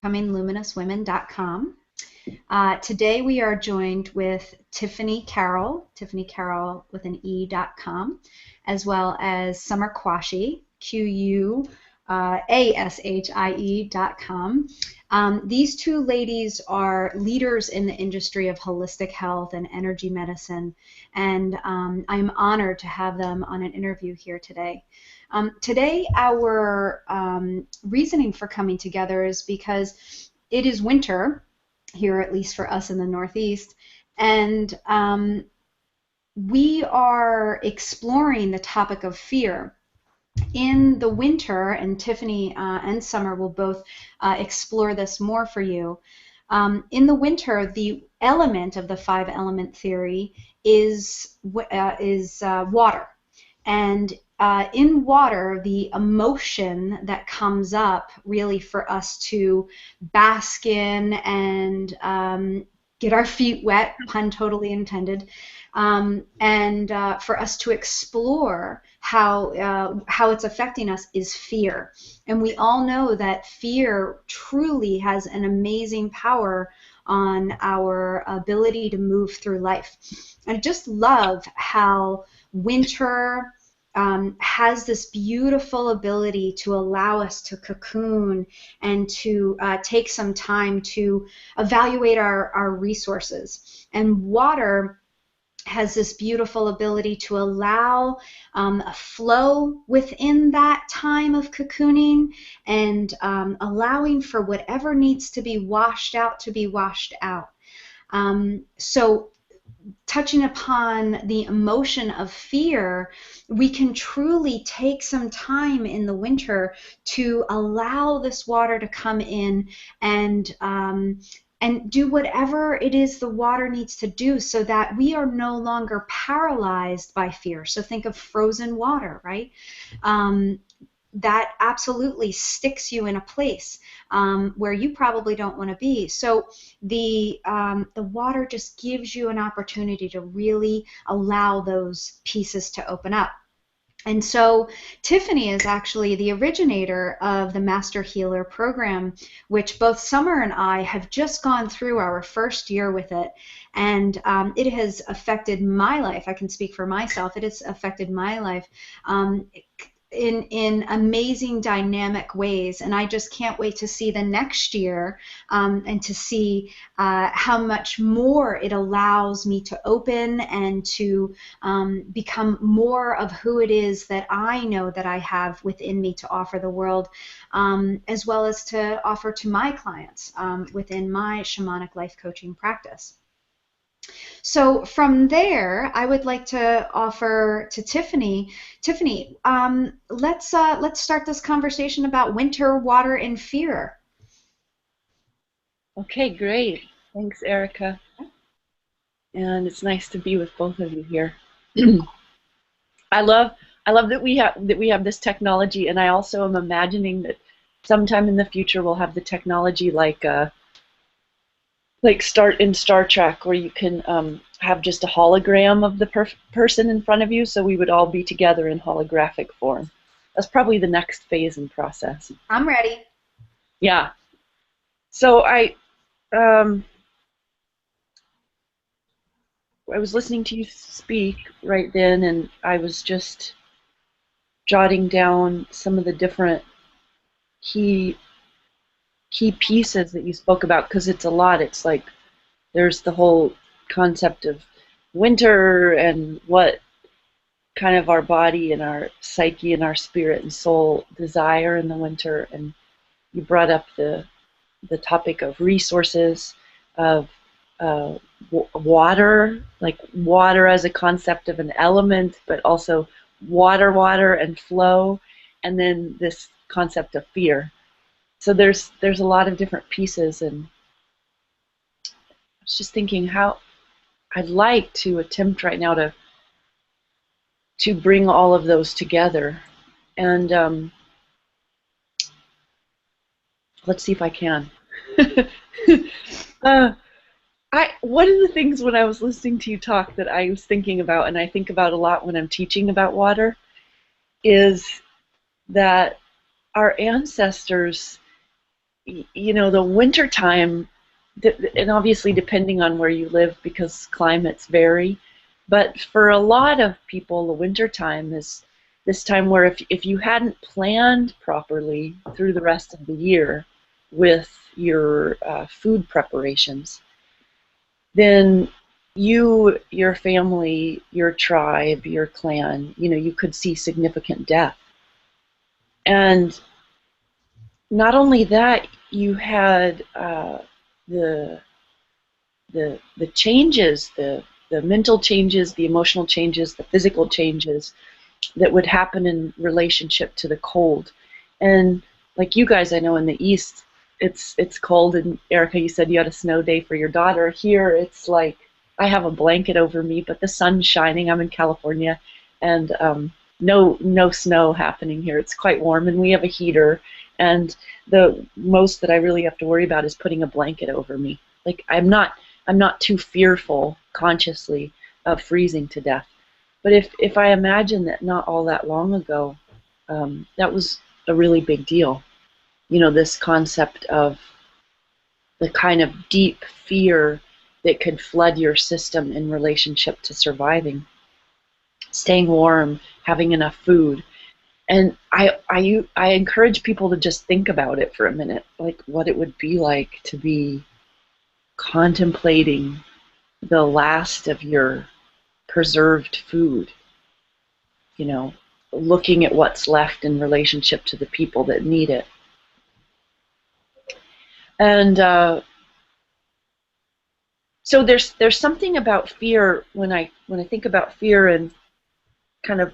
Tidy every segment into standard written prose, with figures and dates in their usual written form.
becomingluminous.com. Today we are joined with Tiffany Carole with an E.com, as well as Summer Quashie, QUASHIE.com. These two ladies are leaders in the industry of holistic health and energy medicine, and I'm honored to have them on an interview here today. Today, our reasoning for coming together is because it is winter here, at least for us in the Northeast, and we are exploring the topic of fear. In the winter, and Tiffany and Summer will both explore this more for you. In the winter, the element of the 5-element theory is water. And in water, the emotion that comes up really for us to bask in and get our feet wet, pun totally intended, and for us to explore how it's affecting us is fear. And we all know that fear truly has an amazing power on our ability to move through life. I just love how winter has this beautiful ability to allow us to cocoon and to take some time to evaluate our resources. And water has this beautiful ability to allow a flow within that time of cocooning and allowing for whatever needs to be washed out to be washed out. So touching upon the emotion of fear, we can truly take some time in the winter to allow this water to come in and do whatever it is the water needs to do so that we are no longer paralyzed by fear. So think of frozen water, right? That absolutely sticks you in a place where you probably don't want to be. So the water just gives you an opportunity to really allow those pieces to open up. And so Tiffany is actually the originator of the Master Healer program, which both Summer and I have just gone through our first year with it. And it has affected my life. I can speak for myself. It has affected my life in amazing dynamic ways, and I just can't wait to see the next year and to see how much more it allows me to open and to become more of who it is that I know that I have within me to offer the world, as well as to offer to my clients within my shamanic life coaching practice. So from there, I would like to offer to Tiffany. Tiffany, let's start this conversation about winter, water, and fear. Okay, great. Thanks, Erika. And it's nice to be with both of you here. I love that we have this technology, and I also am imagining that sometime in the future we'll have the technology like in Star Trek, where you can have just a hologram of the person in front of you, so we would all be together in holographic form. That's probably the next phase in process. I'm ready. Yeah. So I was listening to you speak right then, and I was just jotting down some of the different key pieces that you spoke about, because it's a lot. It's like there's the whole concept of winter and what kind of our body and our psyche and our spirit and soul desire in the winter, and you brought up the topic of resources, of water, like water as a concept of an element, but also water and flow, and then this concept of fear. So there's a lot of different pieces, and I was just thinking how I'd like to attempt right now to bring all of those together, and let's see if I can. One of the things when I was listening to you talk that I was thinking about, and I think about a lot when I'm teaching about water, is that our ancestors, you know, the winter time, and obviously depending on where you live because climates vary, but for a lot of people, the winter time is this time where if you hadn't planned properly through the rest of the year with your food preparations, then you, your family, your tribe, your clan, you know, you could see significant death. And not only that, you had the the changes, the mental changes, the emotional changes, the physical changes that would happen in relationship to the cold. And like you guys, I know in the East, it's cold. And Erika, you said you had a snow day for your daughter. Here, it's like I have a blanket over me, but the sun's shining. I'm in California, and no snow happening here. It's quite warm, and we have a heater. And the most that I really have to worry about is putting a blanket over me. Like I'm not too fearful consciously of freezing to death. But if I imagine that not all that long ago, that was a really big deal. You know, this concept of the kind of deep fear that could flood your system in relationship to surviving, staying warm, having enough food. And I encourage people to just think about it for a minute, like what it would be like to be contemplating the last of your preserved food, you know, looking at what's left in relationship to the people that need it. And so there's something about fear when I think about fear and kind of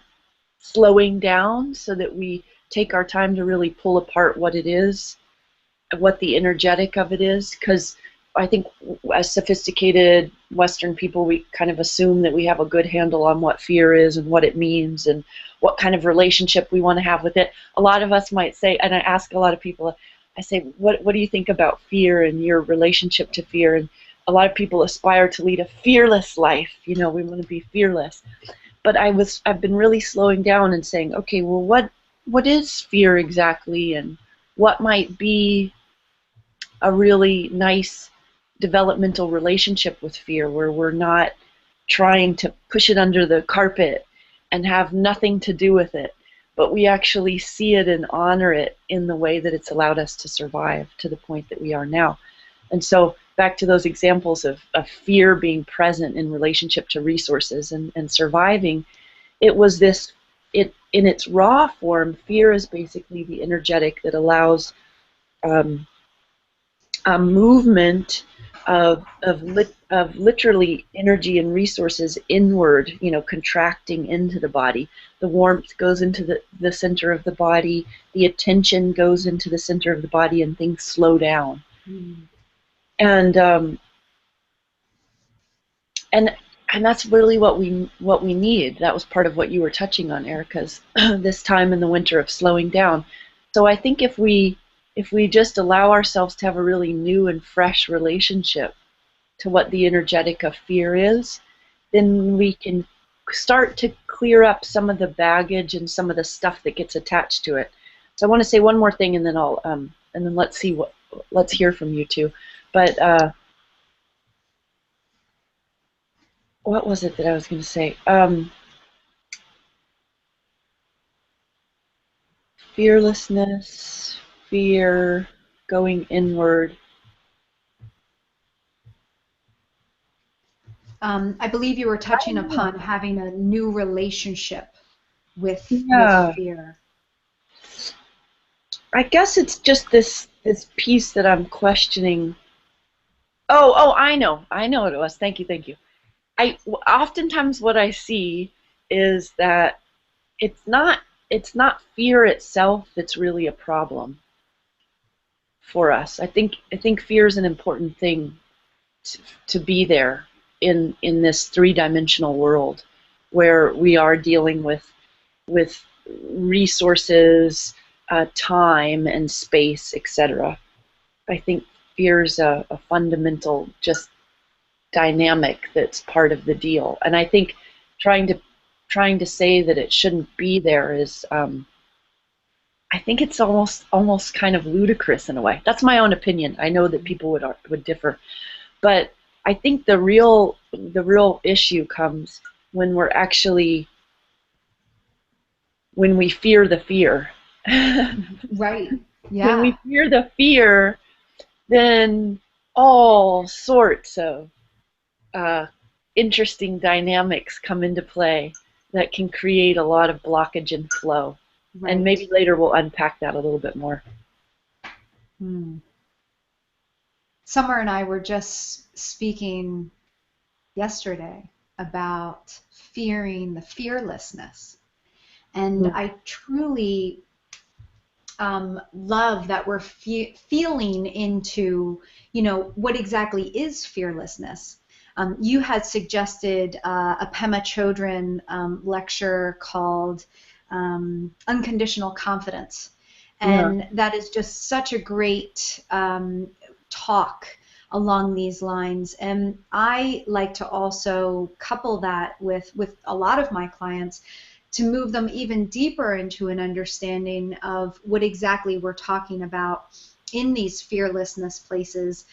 slowing down so that we take our time to really pull apart what it is, what the energetic of it is, because I think as sophisticated Western people, we kind of assume that we have a good handle on what fear is and what it means and what kind of relationship we want to have with it. A lot of us might say, and I ask a lot of people, I say, what do you think about fear and your relationship to fear? And a lot of people aspire to lead a fearless life. You know, we want to be fearless. But I've been really slowing down and saying, okay, well, what is fear exactly, and what might be a really nice developmental relationship with fear where we're not trying to push it under the carpet and have nothing to do with it, but we actually see it and honor it in the way that it's allowed us to survive to the point that we are now. And so back to those examples of fear being present in relationship to resources and surviving, it was this, in its raw form, fear is basically the energetic that allows a movement of literally energy and resources inward, you know, contracting into the body. The warmth goes into the center of the body, the attention goes into the center of the body, and things slow down. And that's really what we need. That was part of what you were touching on, Erika's this time in the winter of slowing down. So I think if we just allow ourselves to have a really new and fresh relationship to what the energetic of fear is, then we can start to clear up some of the baggage and some of the stuff that gets attached to it. So I want to say one more thing, and then let's hear from you two. But what was it that I was going to say? Fearlessness, fear, going inward. I believe you were touching upon having a new relationship with fear. I guess it's just this piece that I'm questioning. Oh, I know what it was. Thank you. Oftentimes what I see is that it's not fear itself that's really a problem for us. I think fear is an important thing to be there in this three-dimensional world where we are dealing with resources, time and space, etc. I think fear is a fundamental just dynamic that's part of the deal, and I think trying to say that it shouldn't be there is I think it's almost kind of ludicrous in a way. That's my own opinion. I know that people would differ, but I think the real issue comes when we're actually when we fear the fear. Right. When Yeah. we fear the fear, then all sorts of uh, interesting dynamics come into play that can create a lot of blockage and flow. And maybe Right. later we'll unpack that a little bit more. Hmm. Summer and I were just speaking yesterday about fearing the fearlessness. And Mm. I truly love that we're feeling into, what exactly is fearlessness. You had suggested a Pema Chodron lecture called Unconditional Confidence. Yeah. And that is just such a great talk along these lines. And I like to also couple that with a lot of my clients to move them even deeper into an understanding of what exactly we're talking about in these fearlessness places,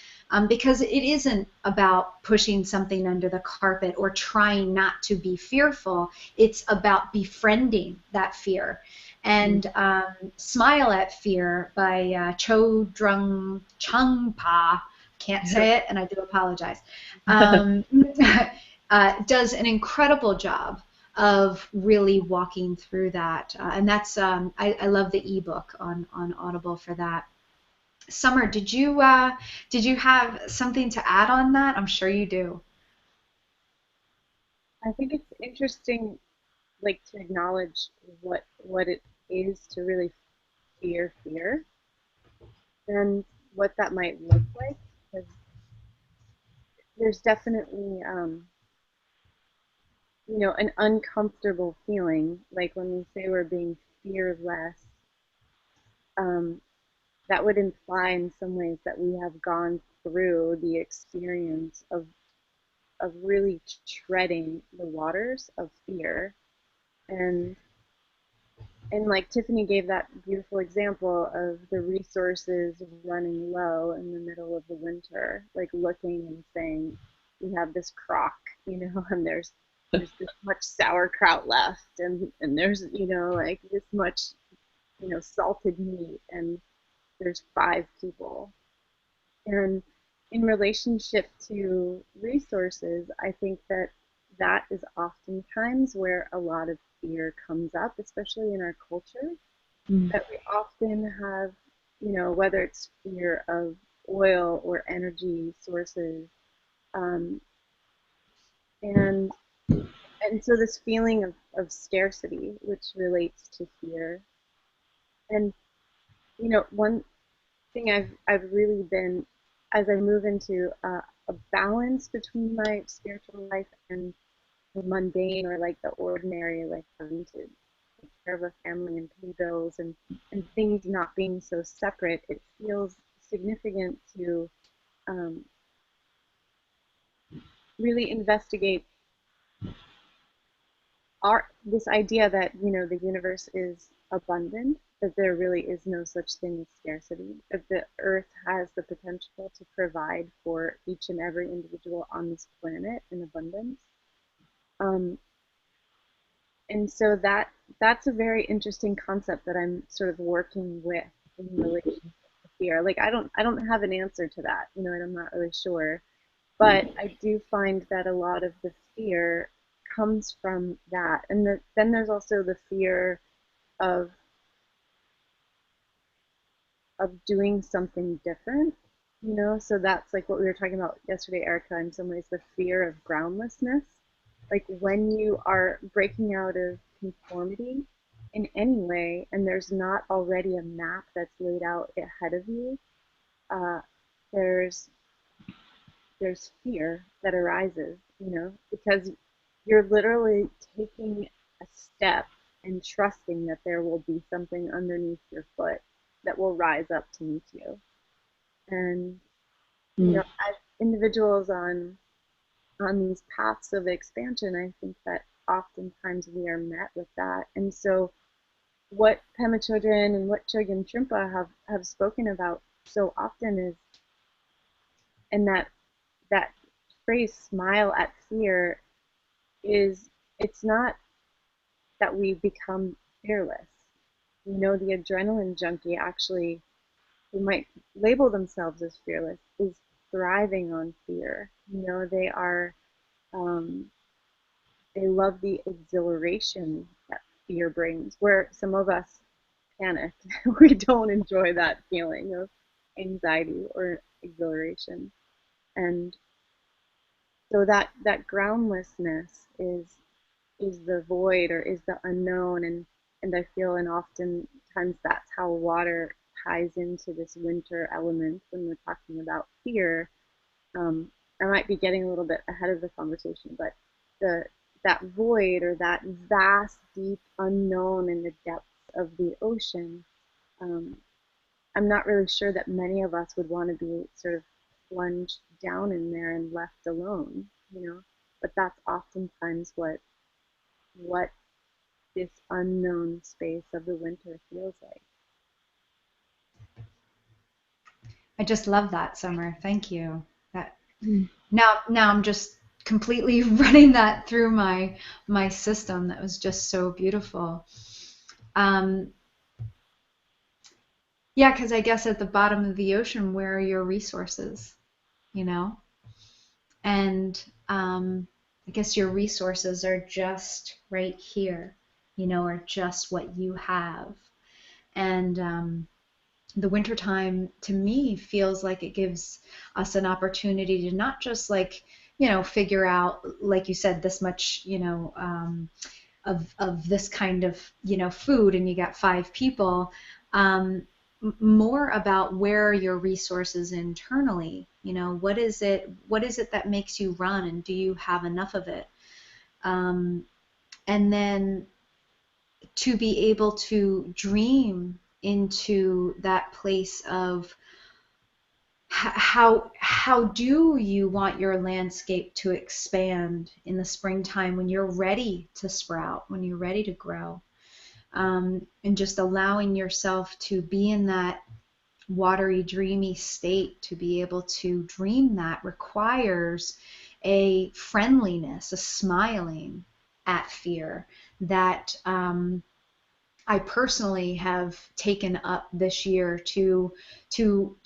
because it isn't about pushing something under the carpet or trying not to be fearful. It's about befriending that fear. And Smile at Fear by Chodrung Changpa, can't say it, and I do apologize, um, does an incredible job of really walking through that. And that's I love the ebook on Audible for that. Summer, did you have something to add on that? I'm sure you do. I think it's interesting, like to acknowledge what it is to really fear fear and what that might look like. Because there's definitely, an uncomfortable feeling. Like when we say we're being fearless, um, that would imply in some ways that we have gone through the experience of really treading the waters of fear. And and like Tiffany gave that beautiful example of the resources running low in the middle of the winter, like looking and saying, we have this crock, and there's this much sauerkraut left, and there's, like this much, salted meat, and there's 5 people. And in relationship to resources, I think that that is oftentimes where a lot of fear comes up, especially in our culture, Mm. that we often have, whether it's fear of oil or energy sources, um, and and so this feeling of scarcity, which relates to fear. And one thing I've really been, as I move into a balance between my spiritual life and the mundane, or like the ordinary, like having to take care of a family and pay bills, and things not being so separate, it feels significant to um, really investigate this idea that the universe is abundant, that there really is no such thing as scarcity, that the earth has the potential to provide for each and every individual on this planet in abundance. Um, and so that's a very interesting concept that I'm sort of working with in relation to fear. Like I don't have an answer to that, and I'm not really sure. But I do find that a lot of the fear comes from that. And then there's also the fear of of doing something different, So that's like what we were talking about yesterday, Erica, in some ways the fear of groundlessness. Like when you are breaking out of conformity in any way and there's not already a map that's laid out ahead of you, uh, there's there's fear that arises, because you're literally taking a step and trusting that there will be something underneath your foot that will rise up to meet you. And Mm. as individuals on these paths of expansion, I think that oftentimes we are met with that. And so what Pema Chodron and what Chogyam Trungpa have spoken about so often is, and that phrase "smile at fear" is, it's not that we become fearless. You know, the adrenaline junkie actually, who might label themselves as fearless, is thriving on fear. You know, um, they love the exhilaration that fear brings, where some of us panic. We don't enjoy that feeling of anxiety or exhilaration. And so that groundlessness is the void, or is the unknown. And I feel, and oftentimes that's how water ties into this winter element when we're talking about fear. um, I might be getting a little bit ahead of the conversation, but the that void, or that vast deep unknown in the depths of the ocean, um, I'm not really sure that many of us would want to be sort of plunged down in there and left alone, you know. But that's oftentimes what this unknown space of the winter feels like. I just love that, Summer. Thank you. That now I'm just completely running that through my system. That was just so beautiful. Yeah, because I guess at the bottom of the ocean, where are your resources? You know, and I guess your resources are just right here. You know, are just what you have. And the wintertime to me feels like it gives us an opportunity to not just like, you know, figure out, like you said, this much, you know, of this kind of, you know, food, and you got 5 people. More about where are your resources internally. You know, what is it that makes you run, and do you have enough of it? And then to be able to dream into that place of how do you want your landscape to expand in the springtime, when you're ready to sprout, when you're ready to grow, and just allowing yourself to be in that watery, dreamy state. To be able to dream that requires a friendliness, a smiling at fear that I personally have taken up this year to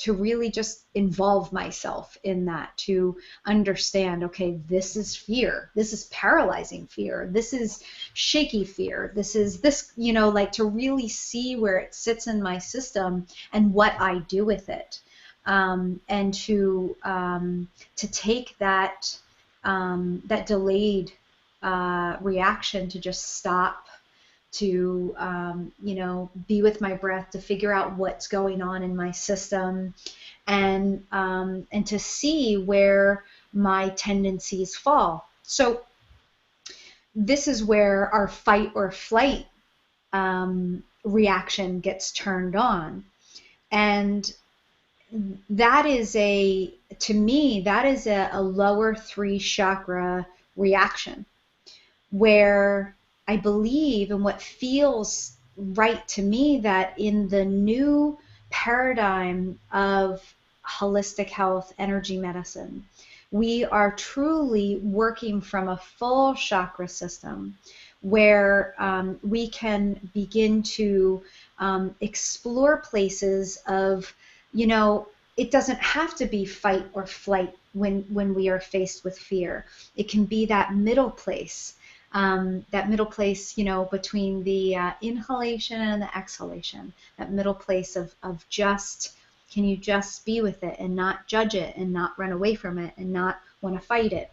really just involve myself in that, to understand, okay, this is fear, this is paralyzing fear, this is shaky fear, this, you know, like to really see where it sits in my system and what I do with it, and to take that that delayed reaction, to just stop, to you know, be with my breath, to figure out what's going on in my system, and to see where my tendencies fall. So this is where our fight or flight reaction gets turned on, and that is to me, that is a lower 3 chakra reaction, where I believe, and what feels right to me, that in the new paradigm of holistic health, energy medicine, we are truly working from a full chakra system, where we can begin to explore places of, you know, it doesn't have to be fight or flight when we are faced with fear. It can be that middle place, you know, between the inhalation and the exhalation, that middle place of just, can you just be with it and not judge it and not run away from it and not want to fight it?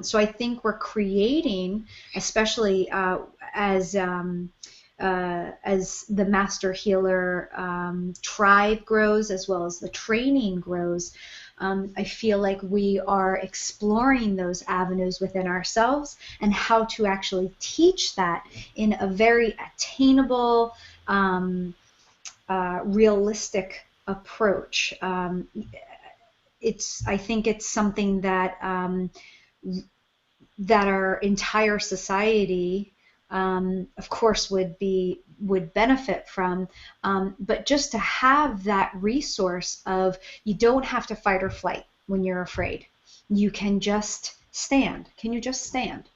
So I think we're creating, especially as the master healer tribe grows, as well as the training grows, I feel like we are exploring those avenues within ourselves, and how to actually teach that in a very attainable, realistic approach. I think it's something that that our entire society of course, would benefit from. But just to have that resource of, you don't have to fight or flight when you're afraid. You can just stand. Can you just stand?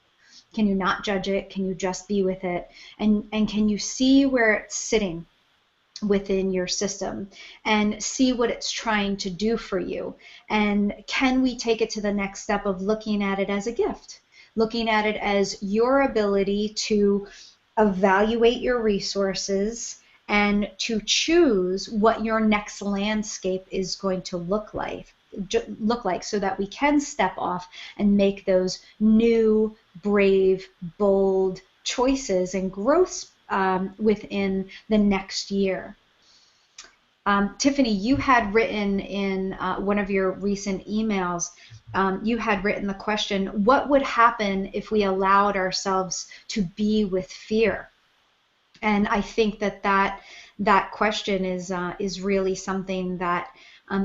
Can you not judge it? Can you just be with it? And can you see where it's sitting within your system and see what it's trying to do for you? And can we take it to the next step of looking at it as a gift, looking at it as your ability to evaluate your resources and to choose what your next landscape is going to look like, so that we can step off and make those new, brave, bold choices and growths within the next year. Tiffany, you had written in one of your recent emails, you had written the question, what would happen if we allowed ourselves to be with fear? And I think that question is really something that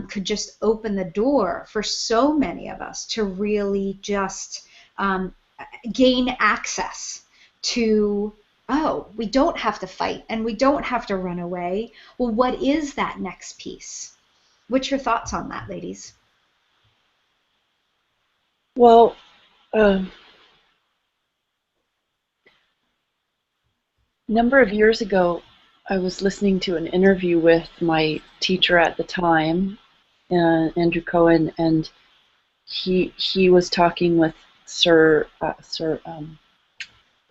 could just open the door for so many of us to really just gain access to, oh, we don't have to fight and we don't have to run away. Well, what is that next piece? What's your thoughts on that, ladies? Well, a number of years ago, I was listening to an interview with my teacher at the time, Andrew Cohen, and he was talking with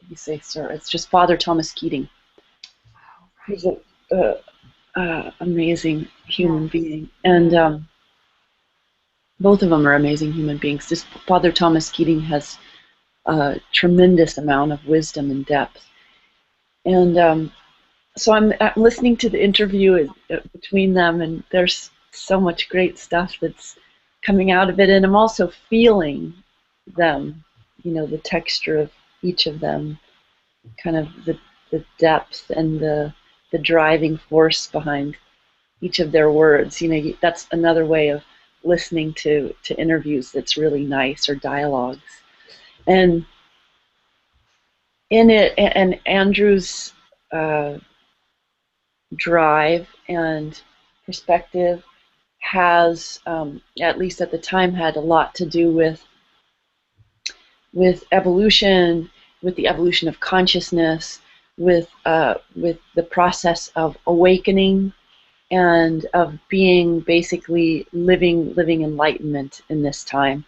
you say Sir? It's just Father Thomas Keating. He's an amazing human being, and both of them are amazing human beings. Just Father Thomas Keating has a tremendous amount of wisdom and depth, and so I'm listening to the interview between them, and there's so much great stuff that's coming out of it, and I'm also feeling them, the texture of each of them, kind of the depth and the driving force behind each of their words. That's another way of listening to interviews that's really nice, or dialogues. And in it, and Andrew's drive and perspective has, at least at the time, had a lot to do with evolution, with the evolution of consciousness, with the process of awakening, and of being basically living enlightenment in this time.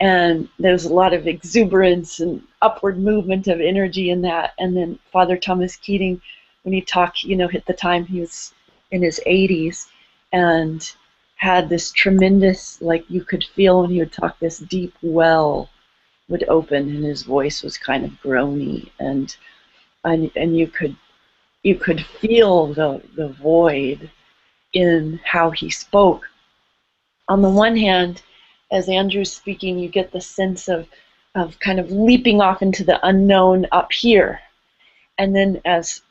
And there's a lot of exuberance and upward movement of energy in that. And then Father Thomas Keating, when he talked, at the time he was in his 80s, and had this tremendous, like, you could feel when he would talk, this deep well would open, and his voice was kind of groany, and you could feel the void in how he spoke. On the one hand, as Andrew's speaking, you get the sense of kind of leaping off into the unknown up here, and then as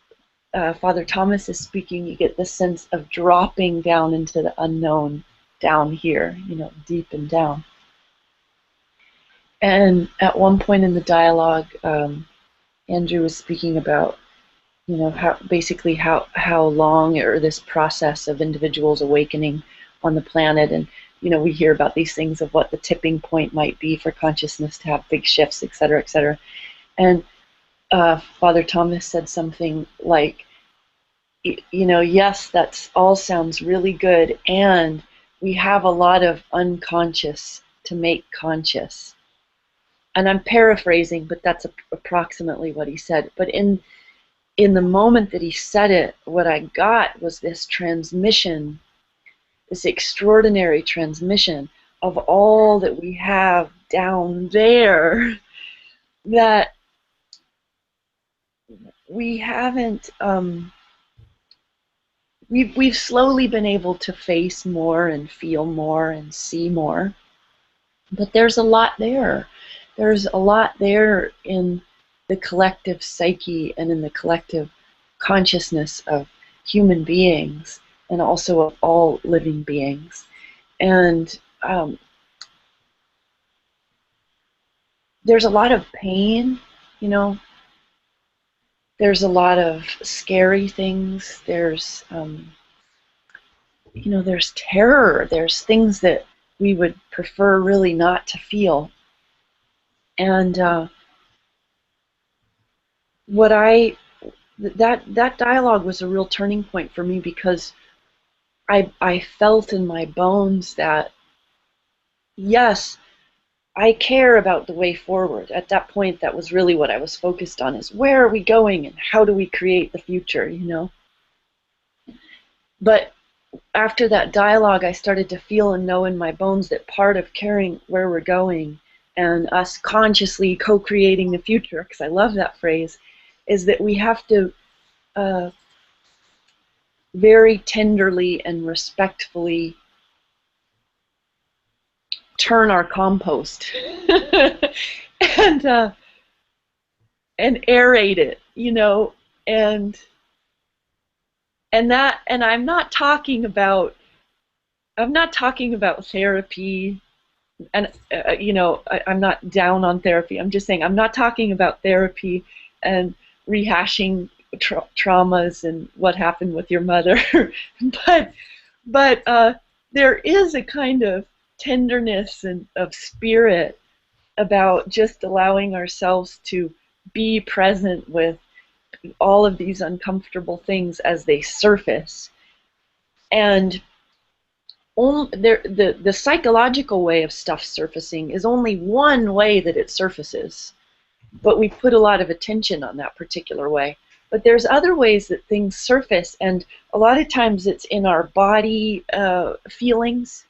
Father Thomas is speaking, you get the sense of dropping down into the unknown down here, deep and down. And at one point in the dialogue, Andrew was speaking about, how long, or this process of individuals awakening on the planet, and we hear about these things of what the tipping point might be for consciousness to have big shifts, et cetera, et cetera. And Father Thomas said something like, yes, that all sounds really good, and we have a lot of unconscious to make conscious. And I'm paraphrasing, but that's approximately what he said. But in the moment that he said it, what I got was this transmission, this extraordinary transmission of all that we have down there that we haven't, we've slowly been able to face more and feel more and see more. But there's a lot there. There's a lot there in the collective psyche and in the collective consciousness of human beings, and also of all living beings. And there's a lot of pain, there's a lot of scary things. There's there's terror. There's things that we would prefer really not to feel. And that dialogue was a real turning point for me, because I felt in my bones that, yes, I care about the way forward. At that point, that was really what I was focused on, is where are we going and how do we create the future, But after that dialogue, I started to feel and know in my bones that part of caring where we're going and us consciously co-creating the future, because I love that phrase, is that we have to very tenderly and respectfully turn our compost and aerate it, and I'm not talking about therapy, and I'm not down on therapy. I'm just saying I'm not talking about therapy and rehashing traumas and what happened with your mother, but there is a kind of tenderness and of spirit about just allowing ourselves to be present with all of these uncomfortable things as they surface. And the psychological way of stuff surfacing is only one way that it surfaces, but we put a lot of attention on that particular way. But there's other ways that things surface, and a lot of times it's in our body feelings,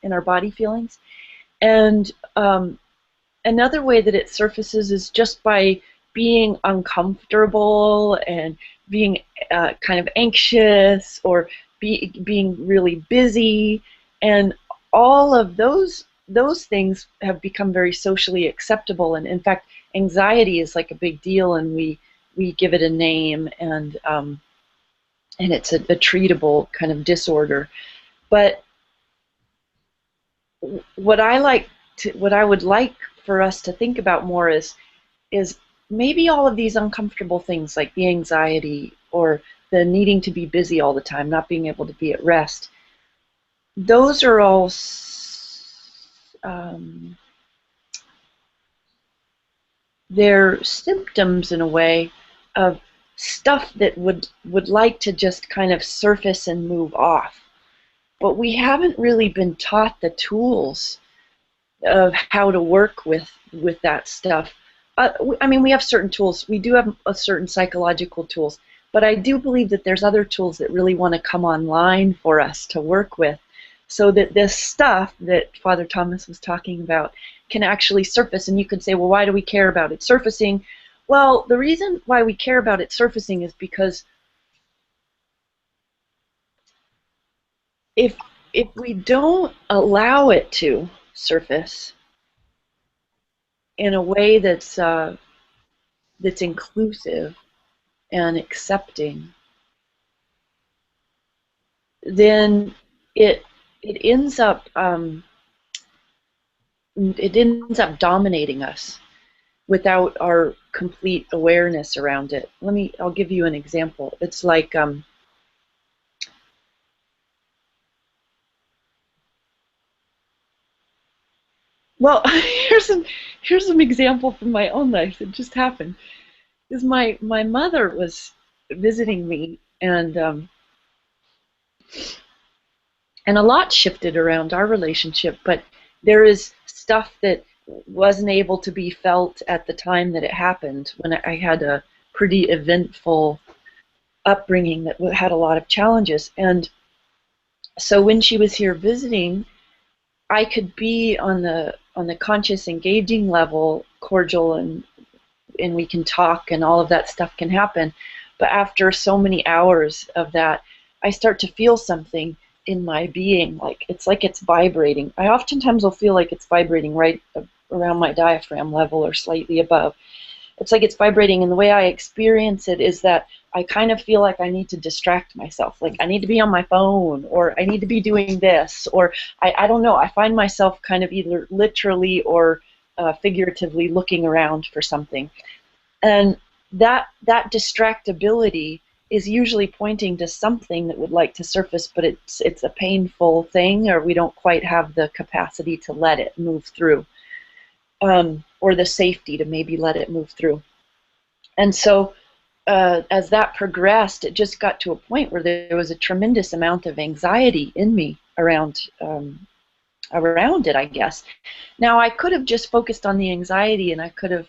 and another way that it surfaces is just by being uncomfortable and being kind of anxious, or being really busy, and all of those things have become very socially acceptable. And in fact, anxiety is like a big deal, and we give it a name, and it's a treatable kind of disorder. But what I would like for us to think about more is maybe all of these uncomfortable things, like the anxiety or the needing to be busy all the time, not being able to be at rest, those are all they're symptoms, in a way, of stuff that would like to just kind of surface and move off. But we haven't really been taught the tools of how to work with that stuff. I mean, we have certain tools. We do have certain psychological tools, but I do believe that there's other tools that really want to come online for us to work with, so that this stuff that Father Thomas was talking about can actually surface. And you could say, well, why do we care about it surfacing? Well, the reason why we care about it surfacing is because if we don't allow it to surface in a way that's inclusive and accepting, then it ends up dominating us without our complete awareness around it. I'll give you an example. It's like well, here's some example from my own life. It just happened. Is my mother was visiting me, and a lot shifted around our relationship, but there is stuff that wasn't able to be felt at the time that it happened, when I had a pretty eventful upbringing that had a lot of challenges. And so when she was here visiting, I could be on the conscious, engaging level, cordial, and we can talk, and all of that stuff can happen. But after so many hours of that, I start to feel something in my being, like it's vibrating. I oftentimes will feel like it's vibrating right around my diaphragm level or slightly above. It's like it's vibrating, and the way I experience it is that I kind of feel like I need to distract myself. Like I need to be on my phone, or I need to be doing this, or I don't know. I find myself kind of either literally or figuratively looking around for something. And that distractibility is usually pointing to something that would like to surface, but it's a painful thing, or we don't quite have the capacity to let it move through, or the safety to maybe let it move through. And so as that progressed, it just got to a point where there was a tremendous amount of anxiety in me around it, I guess. Now, I could have just focused on the anxiety, and I could have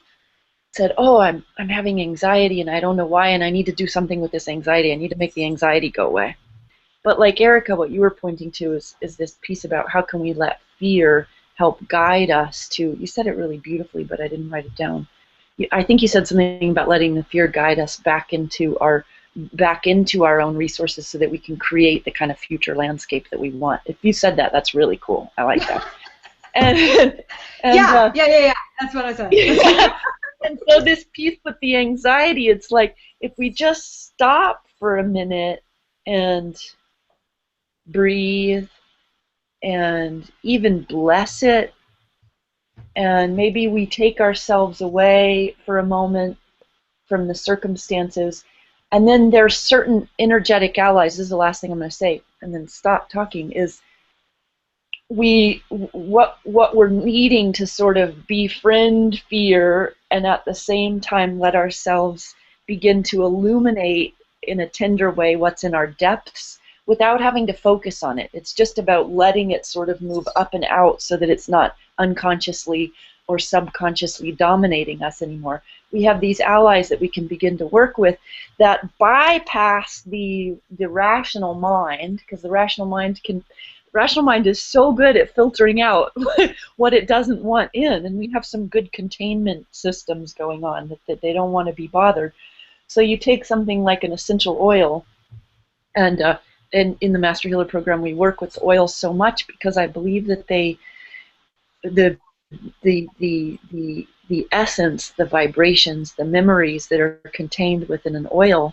said, oh, I'm having anxiety, and I don't know why, and I need to do something with this anxiety. I need to make the anxiety go away. But like Erika, what you were pointing to is this piece about how can we let fear help guide us to, you said it really beautifully, but I didn't write it down. I think you said something about letting the fear guide us back into our own resources so that we can create the kind of future landscape that we want. If you said that, that's really cool. I like that. And yeah. That's what I said. And so this piece with the anxiety, it's like if we just stop for a minute and breathe and even bless it, and maybe we take ourselves away for a moment from the circumstances, and then there's certain energetic allies. This is the last thing I'm going to say, and then stop talking. Is what we're needing to sort of befriend fear, and at the same time let ourselves begin to illuminate in a tender way what's in our depths without having to focus on it. It's just about letting it sort of move up and out so that it's not unconsciously or subconsciously dominating us anymore. We have these allies that we can begin to work with that bypass the rational mind, because the rational mind is so good at filtering out what it doesn't want in, and we have some good containment systems going on that they don't want to be bothered. So you take something like an essential oil, and in the Master Healer program we work with oils so much because I believe that the essence, the vibrations, the memories that are contained within an oil,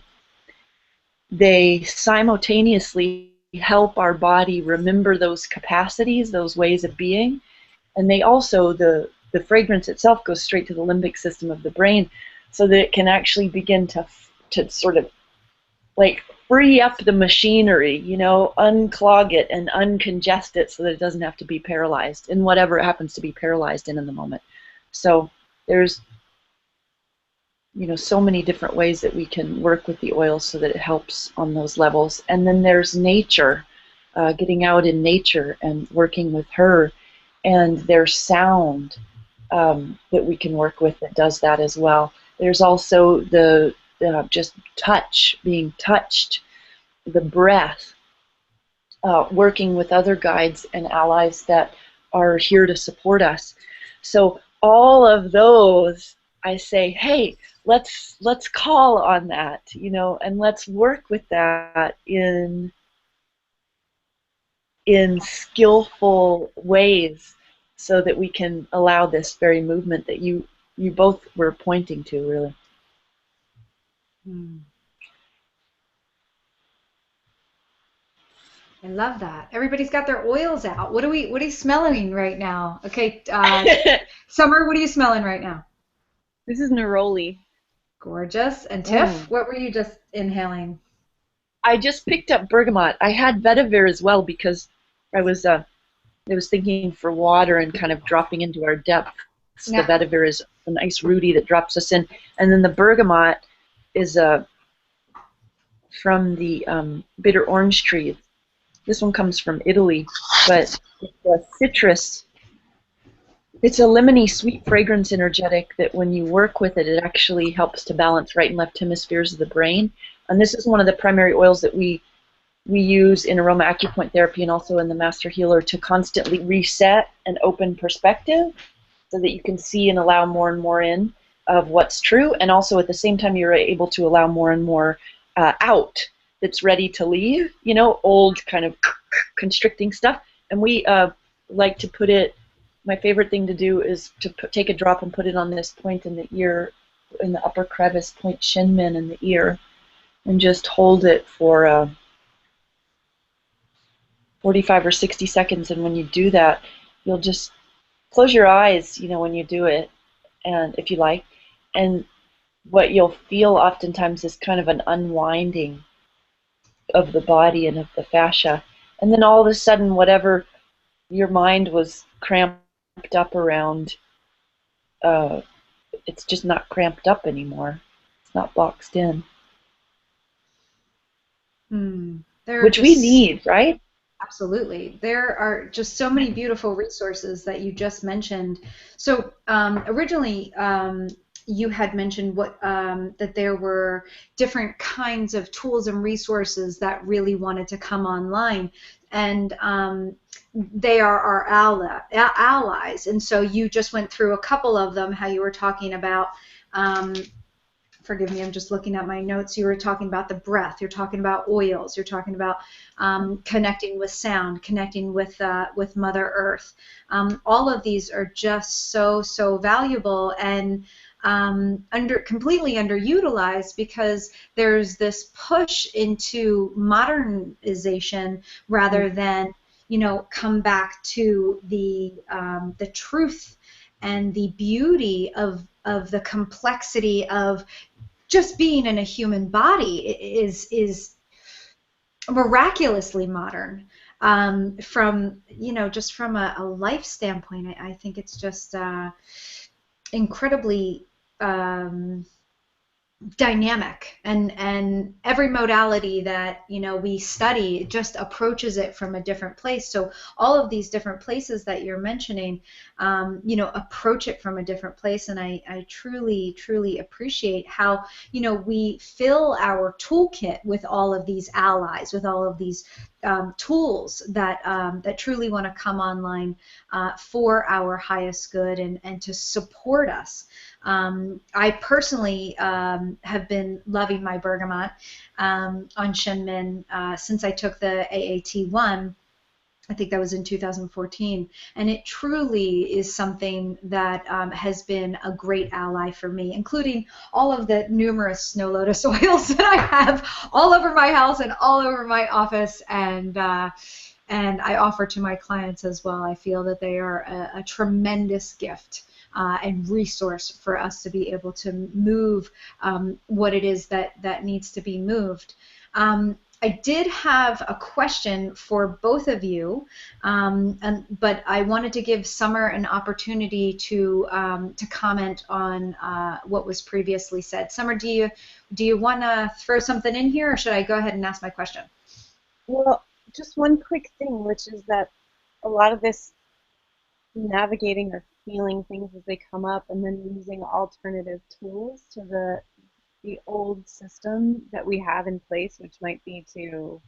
they simultaneously help our body remember those capacities, those ways of being, and they also, the fragrance itself goes straight to the limbic system of the brain so that it can actually begin to sort of like free up the machinery, unclog it and uncongest it so that it doesn't have to be paralyzed in whatever it happens to be paralyzed in the moment. So there's so many different ways that we can work with the oils so that it helps on those levels. And then there's nature, getting out in nature and working with her, and there's sound that we can work with that does that as well. There's also the just touch, being touched, the breath, working with other guides and allies that are here to support us. So all of those, I say, hey, let's call on that, and let's work with that in skillful ways so that we can allow this very movement that you both were pointing to, really. I love that. Everybody's got their oils out. What are you smelling right now? Okay, Summer, what are you smelling right now? This is neroli. Gorgeous. And Tiff, what were you just inhaling? I just picked up bergamot. I had vetiver as well because I was thinking for water and kind of dropping into our depths. Yeah. The vetiver is a nice rooty that drops us in, and then the bergamot is from the bitter orange tree. This one comes from Italy, but it's a citrus. It's a lemony sweet fragrance energetic that when you work with it, it actually helps to balance right and left hemispheres of the brain. And this is one of the primary oils that we use in aroma acupoint therapy and also in the Master Healer to constantly reset and open perspective so that you can see and allow more and more in of what's true, and also at the same time you're able to allow more and more out that's ready to leave, old kind of constricting stuff. And we like to put it, my favorite thing to do is to take a drop and put it on this point in the ear, in the upper crevice, point Shinmin in the ear, and just hold it for 45 or 60 seconds. And when you do that, you'll just close your eyes, when you do it, and if you like, and what you'll feel oftentimes is kind of an unwinding of the body and of the fascia. And then all of a sudden, whatever your mind was cramped up around, uh, it's just not cramped up anymore. It's not boxed in. There are Which we just need, right? absolutely. There are just so many beautiful resources that you just mentioned. So originally, you had mentioned that there were different kinds of tools and resources that really wanted to come online, and they are our allies. And so you just went through a couple of them. How you were talking about. Forgive me, I'm just looking at my notes. You were talking about the breath. You're talking about oils. You're talking about connecting with sound, connecting with Mother Earth. All of these are just so valuable and completely underutilized because there's this push into modernization rather than come back to the truth and the beauty of the complexity of just being in a human body is miraculously modern. From just from a life standpoint, I think it's just incredibly dynamic, and every modality that we study just approaches it from a different place. So all of these different places that you're mentioning approach it from a different place, and I truly appreciate how we fill our toolkit with all of these allies, with all of these tools that truly want to come online for our highest good and to support us. I personally have been loving my bergamot on Shenmin since I took the AAT1. I think that was in 2014, and it truly is something that has been a great ally for me, including all of the numerous snow lotus oils that I have all over my house and all over my office, and I offer to my clients as well. I feel that they are a tremendous gift and resource for us to be able to move what it is that needs to be moved. I did have a question for both of you, but I wanted to give Summer an opportunity to comment on what was previously said. Summer, do you want to throw something in here, or should I go ahead and ask my question? Well, just one quick thing, which is that a lot of this navigating or feeling things as they come up and then using alternative tools to the old system that we have in place, which might be to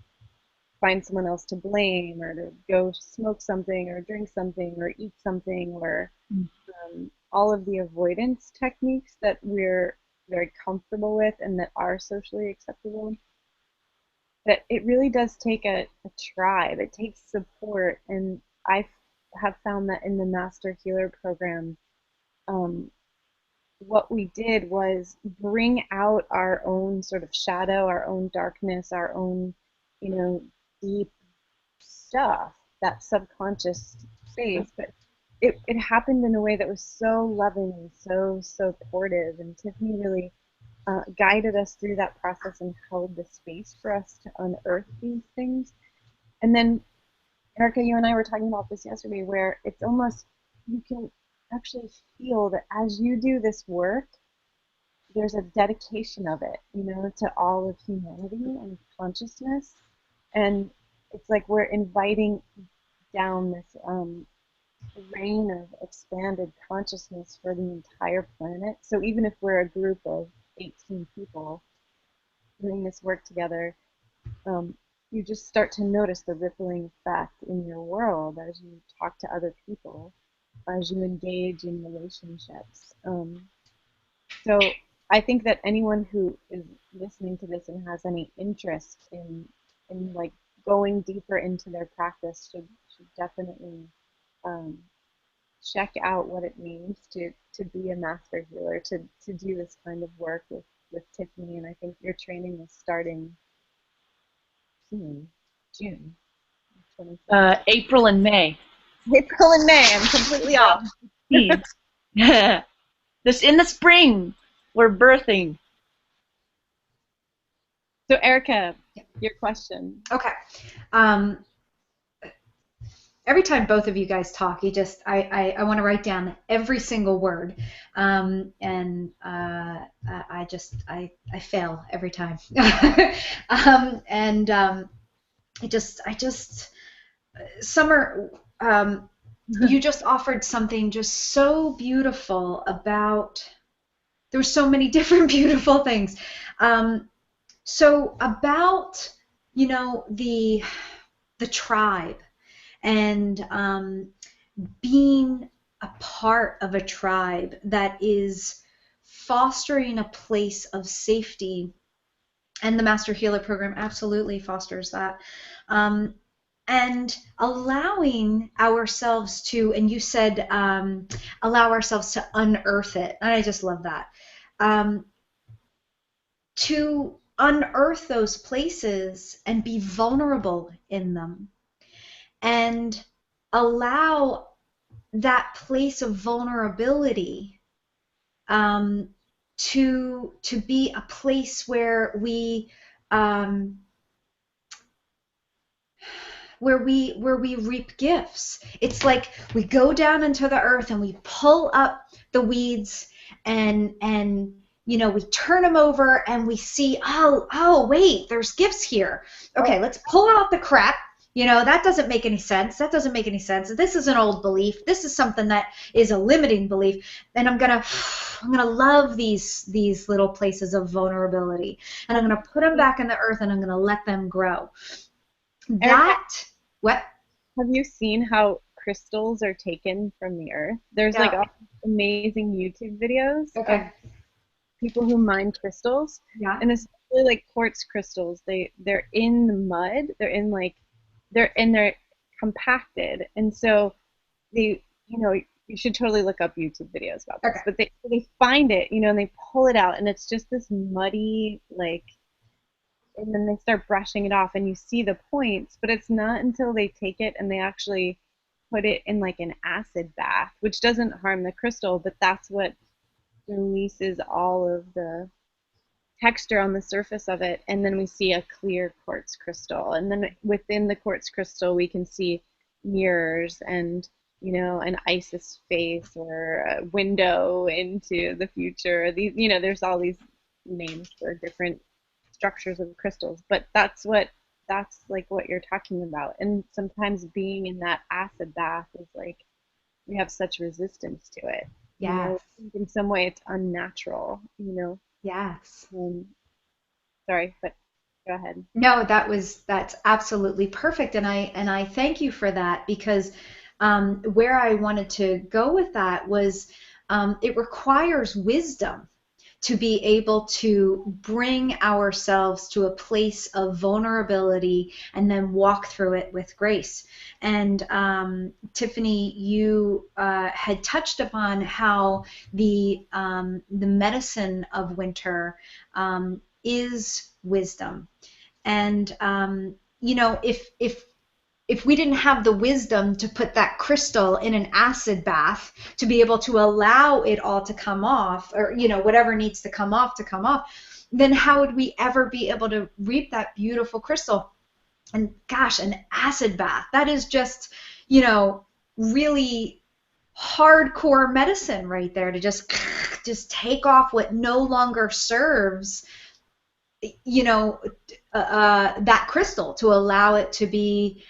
find someone else to blame or to go smoke something or drink something or eat something, or all of the avoidance techniques that we're very comfortable with and that are socially acceptable. That it really does take a tribe. It takes support, and I have found that in the Master Healer program, what we did was bring out our own sort of shadow, our own darkness, our own, deep stuff, that subconscious space. But it happened in a way that was so loving and so supportive. And Tiffany really guided us through that process and held the space for us to unearth these things. And then, Erika, you and I were talking about this yesterday, where it's almost, you can actually feel that as you do this work, there's a dedication of it, to all of humanity and consciousness. And it's like we're inviting down this rain of expanded consciousness for the entire planet. So even if we're a group of 18 people doing this work together, you just start to notice the rippling effect in your world as you talk to other people, as you engage in relationships. So I think that anyone who is listening to this and has any interest in like going deeper into their practice should definitely check out what it means to be a master healer, to do this kind of work with Tiffany. And I think your training is starting soon, June 27th. April and May. April and May. I'm completely off. This in the spring. We're birthing. So Erika, Yeah. your question. Okay. Every time both of you guys talk, I want to write down every single word, and I fail every time, and I just Summer, you just offered something just so beautiful about. There were so many different beautiful things. So about the tribe and being a part of a tribe that is fostering a place of safety, and the Master Healer program absolutely fosters that. And allowing ourselves to, and you said allow ourselves to unearth it, and I just love that. To unearth those places and be vulnerable in them and allow that place of vulnerability to be a place um, where we reap gifts. It's like we go down into the earth and we pull up the weeds and we turn them over and we see, oh wait, there's gifts here. Okay, let's pull out the crap. That doesn't make any sense. That doesn't make any sense. This is an old belief. This is something that is a limiting belief. And I'm gonna love these little places of vulnerability, and I'm gonna put them back in the earth, and I'm gonna let them grow. Erika, What? have you seen how crystals are taken from the earth? There's like Yeah. amazing YouTube videos of Okay. people who mine crystals, Yeah. and especially like quartz crystals. They're in the mud. They're compacted, and so you should totally look up YouTube videos about this. Okay. But they find it, and they pull it out, and it's just this muddy like, and then they start brushing it off, and you see the points, but it's not until they take it and they actually put it in like an acid bath, which doesn't harm the crystal, but that's what releases all of the texture on the surface of it, and then we see a clear quartz crystal, and then within the quartz crystal we can see mirrors and an Isis face or a window into the future. These, there's all these names for different structures of crystals, but that's like what you're talking about. And sometimes being in that acid bath is like we have such resistance to it. Yes. In some way it's unnatural. Yes. Sorry, but go ahead. No, that's absolutely perfect, and I thank you for that, because where I wanted to go with that was it requires wisdom to be able to bring ourselves to a place of vulnerability and then walk through it with grace. And Tiffany, you had touched upon how the medicine of winter is wisdom. And if we didn't have the wisdom to put that crystal in an acid bath to be able to allow it all to come off, or whatever needs to come off, then how would we ever be able to reap that beautiful crystal? And gosh, an acid bath, that is just really hardcore medicine right there, to just take off what no longer serves that crystal, to allow it to be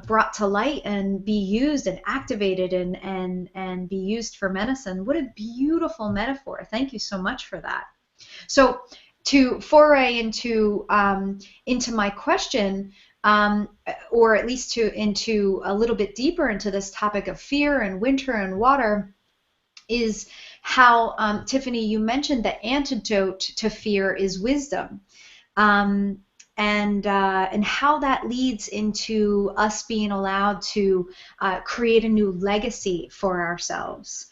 brought to light and be used and activated and be used for medicine. What a beautiful metaphor. Thank you so much for that. So to foray into my question, or at least into a little bit deeper into this topic of fear and winter and water, is how, Tiffany, you mentioned the antidote to fear is wisdom. And how that leads into us being allowed to create a new legacy for ourselves.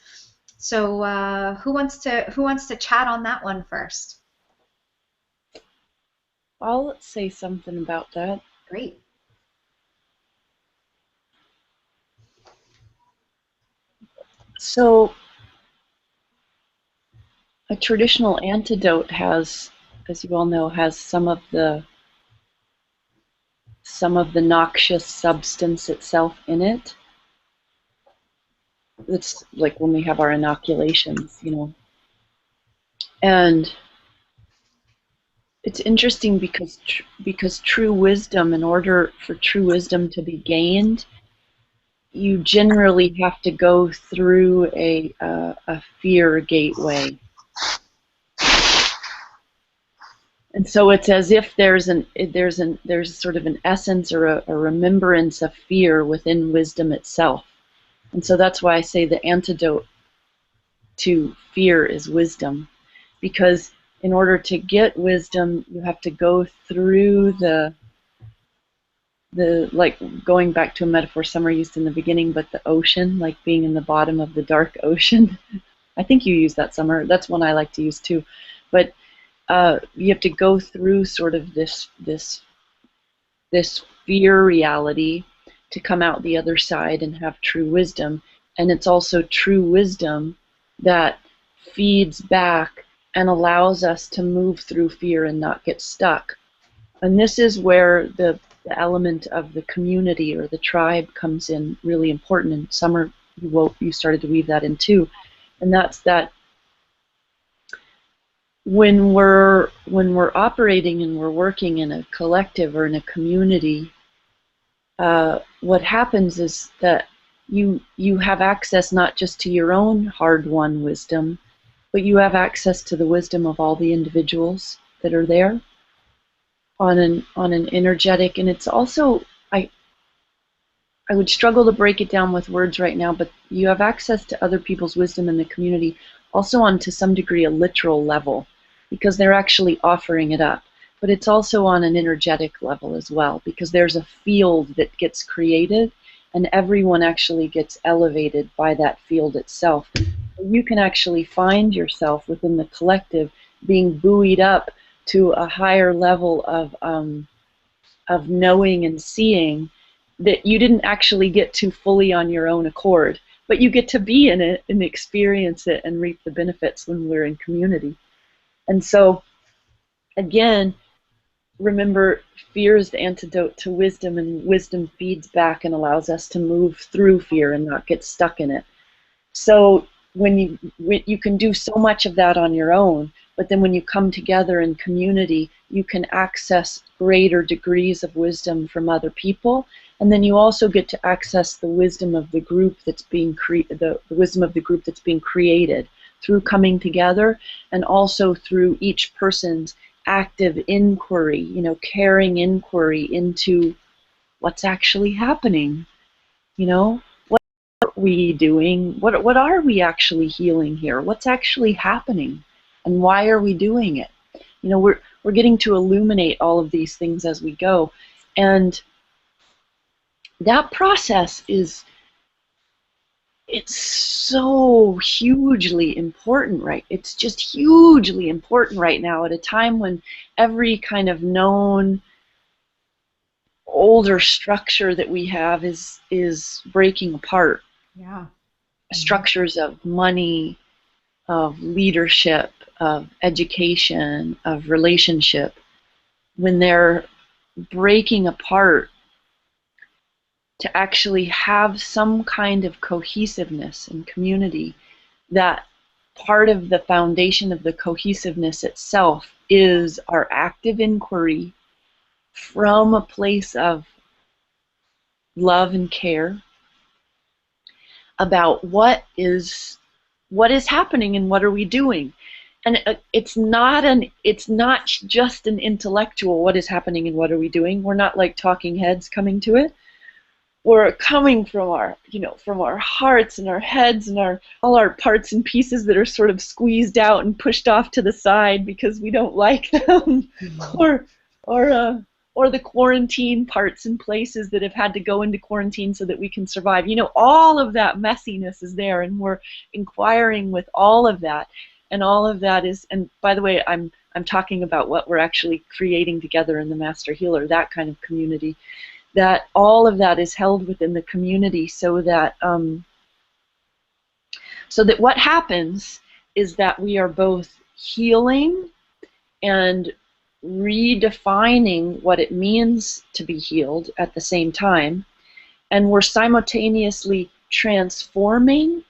So who wants to chat on that one first? I'll say something about that. Great. So a traditional antidote has, as you all know, has some of the noxious substance itself in it. It's like when we have our inoculations, you know. And it's interesting because true wisdom, in order for true wisdom to be gained, you generally have to go through a fear gateway. And so it's as if there's sort of an essence or a remembrance of fear within wisdom itself. And so that's why I say the antidote to fear is wisdom, because in order to get wisdom, you have to go through the like, going back to a metaphor Summer used in the beginning, but the ocean, like being in the bottom of the dark ocean. I think you use that, Summer. That's one I like to use too. But you have to go through sort of this fear reality to come out the other side and have true wisdom. And it's also true wisdom that feeds back and allows us to move through fear and not get stuck. And this is where the element of the community or the tribe comes in really important. And Summer, you started to weave that in too. And that's that when we're operating and we're working in a collective or in a community, what happens is that you have access not just to your own hard-won wisdom, but you have access to the wisdom of all the individuals that are there on an energetic. And it's also, I would struggle to break it down with words right now, but you have access to other people's wisdom in the community also on, to some degree, a literal level, because they're actually offering it up. But it's also on an energetic level as well, because there's a field that gets created and everyone actually gets elevated by that field itself. You can actually find yourself within the collective being buoyed up to a higher level of knowing and seeing that you didn't actually get to fully on your own accord, but you get to be in it and experience it and reap the benefits when we're in community. And so, again, remember, fear is the antidote to wisdom, and wisdom feeds back and allows us to move through fear and not get stuck in it. So when you can do so much of that on your own, but then when you come together in community, you can access greater degrees of wisdom from other people, and then you also get to access the wisdom of the group that's being the wisdom of the group that's being created through coming together, and also through each person's active inquiry, you know, caring inquiry into what's actually happening. You know, what are we doing? What are we actually healing here? What's actually happening? And why are we doing it? You know, we're getting to illuminate all of these things as we go. And that process it's so hugely important, right? It's just hugely important right now at a time when every kind of known older structure that we have is breaking apart. Yeah. Structures of money, of leadership, of education, of relationship, when they're breaking apart, to actually have some kind of cohesiveness and community, that part of the foundation of the cohesiveness itself is our active inquiry from a place of love and care about what is happening and what are we doing. And it's not just an intellectual what is happening and what are we doing. We're not like talking heads coming to it. We're coming from our, you know, from our hearts and our heads and all our parts and pieces that are sort of squeezed out and pushed off to the side because we don't like them, or the quarantine parts and places that have had to go into quarantine so that we can survive. You know, all of that messiness is there, and we're inquiring with all of that, and all of that is. And by the way, I'm talking about what we're actually creating together in the Master Healer, that kind of community. That all of that is held within the community, so that what happens is that we are both healing and redefining what it means to be healed at the same time. And we're simultaneously transforming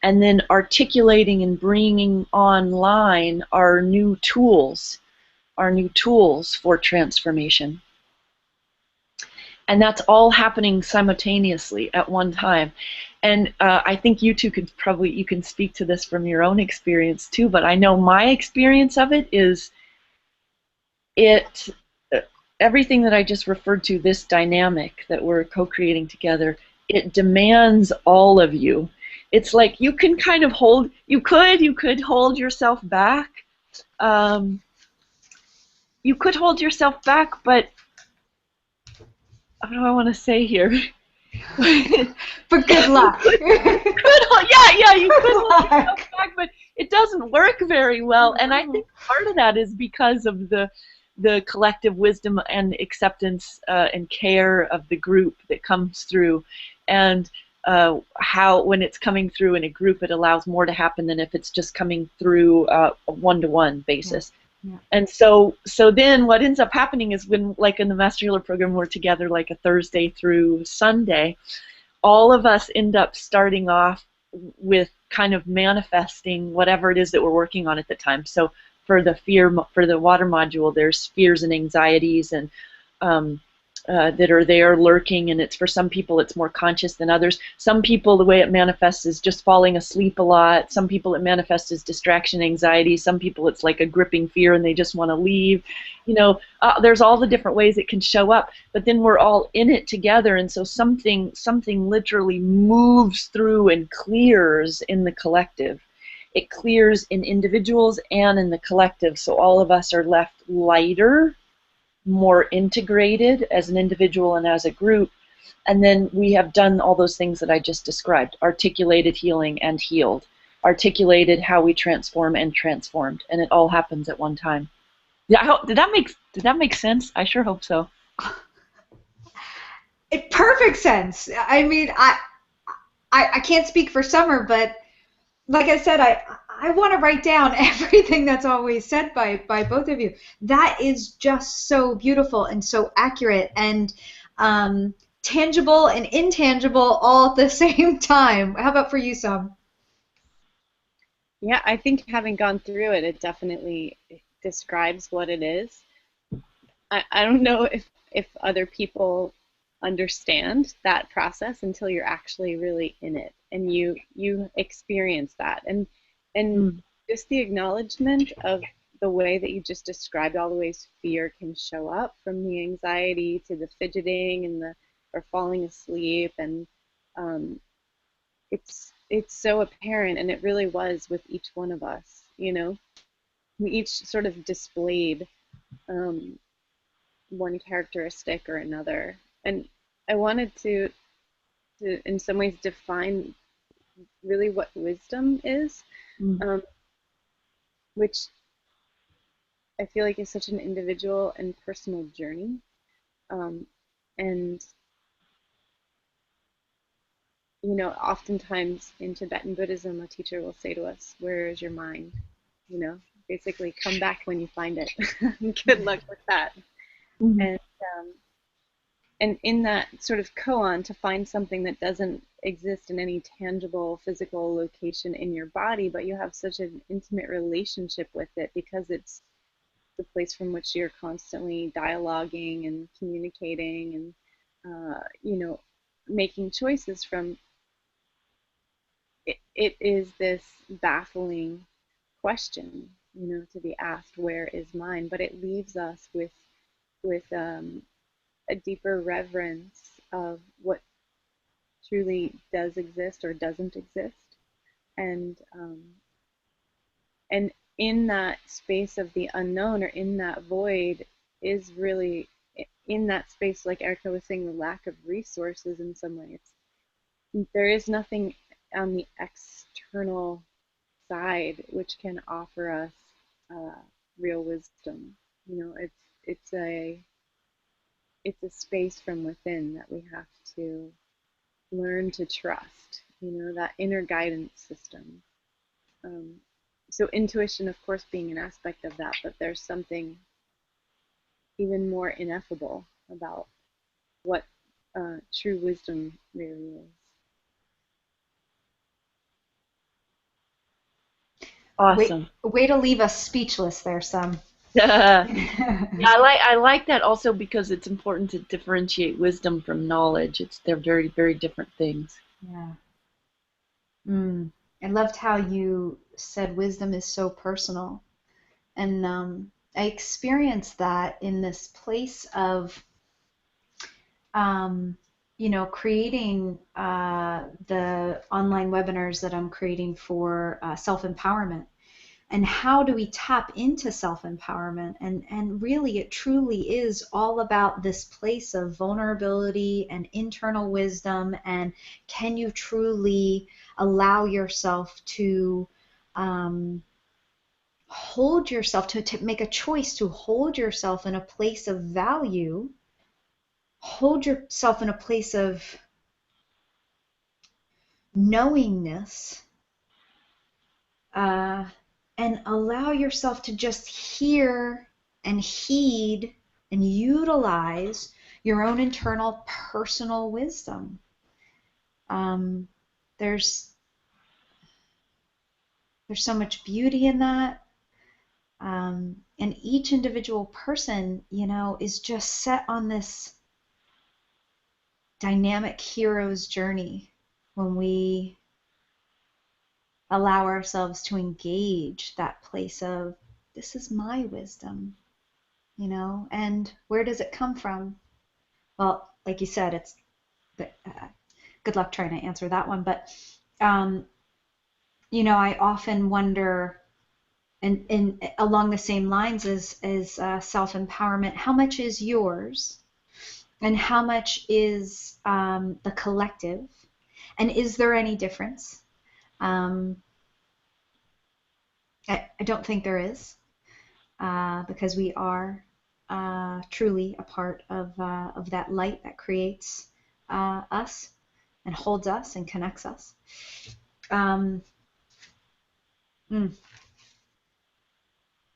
and then articulating and bringing online our new tools for transformation. And that's all happening simultaneously at one time. And I think you two you can speak to this from your own experience too, but I know my experience of it is everything that I just referred to, this dynamic that we're co-creating together, it demands all of you. It's like you can kind of you could hold yourself back. You could hold yourself back, but what do I want to say here? But good luck. You could hold yourself back, but it doesn't work very well. And I think part of that is because of the collective wisdom and acceptance and care of the group that comes through, and how when it's coming through in a group, it allows more to happen than if it's just coming through a one-to-one basis. Yeah. And so then what ends up happening is when, like in the Master Healer program, we're together like a Thursday through Sunday, all of us end up starting off with kind of manifesting whatever it is that we're working on at the time. So for the water module, there's fears and anxieties and that are there lurking, and it's for some people it's more conscious than others. Some people, the way it manifests is just falling asleep a lot. Some people it manifests as distraction anxiety. Some people it's like a gripping fear and they just want to leave. There's all the different ways it can show up, but then we're all in it together, and so something literally moves through and clears in the collective. It clears in individuals and in the collective, so all of us are left lighter, more integrated as an individual and as a group. And then we have done all those things that I just described: articulated healing and healed, articulated how we transform and transformed, and it all happens at one time. Yeah, did that make sense? I sure hope so. Perfect sense. I mean, I can't speak for Summer, but like I said, I want to write down everything that's always said by both of you. That is just so beautiful and so accurate and tangible and intangible all at the same time. How about for you, Sam? Yeah, I think having gone through it, it definitely describes what it is. I don't know if other people understand that process until you're actually really in it and you experience that, and just the acknowledgement of the way that you just described all the ways fear can show up, from the anxiety to the fidgeting and or falling asleep, and it's so apparent, and it really was with each one of us. We each sort of displayed one characteristic or another, and I wanted to in some ways define really what wisdom is, which I feel like is such an individual and personal journey, and oftentimes in Tibetan Buddhism, a teacher will say to us, "Where is your mind?" Basically, come back when you find it. Good luck with that. And in that sort of koan, to find something that doesn't exist in any tangible physical location in your body, but you have such an intimate relationship with it because it's the place from which you're constantly dialoguing and communicating and making choices from. It is this baffling question, to be asked, where is mine? But it leaves us with a deeper reverence of what truly does exist or doesn't exist, and in that space of the unknown, or in that void, is really, in that space, like Erika was saying, the lack of resources in some ways. There is nothing on the external side which can offer us real wisdom. It's a space from within that we have to learn to trust. That inner guidance system. so intuition, of course, being an aspect of that, but there's something even more ineffable about what true wisdom really is. Awesome. Way to leave us speechless there, Sam. Yeah, I like that also because it's important to differentiate wisdom from knowledge. They're very, very different things. Yeah. I loved how you said wisdom is so personal. And I experienced that in this place of, creating the online webinars that I'm creating for self-empowerment. And how do we tap into self-empowerment? And really, it truly is all about this place of vulnerability and internal wisdom. And can you truly allow yourself to hold yourself, to make a choice to hold yourself in a place of value, hold yourself in a place of knowingness, and allow yourself to just hear and heed and utilize your own internal personal wisdom. There's so much beauty in that. And each individual person, is just set on this dynamic hero's journey when we allow ourselves to engage that place of, this is my wisdom, and where does it come from? Well, like you said, it's good luck trying to answer that one, but I often wonder, and along the same lines as self-empowerment, how much is yours and how much is the collective, and is there any difference? I don't think there is, because we are truly a part of that light that creates us and holds us and connects us. So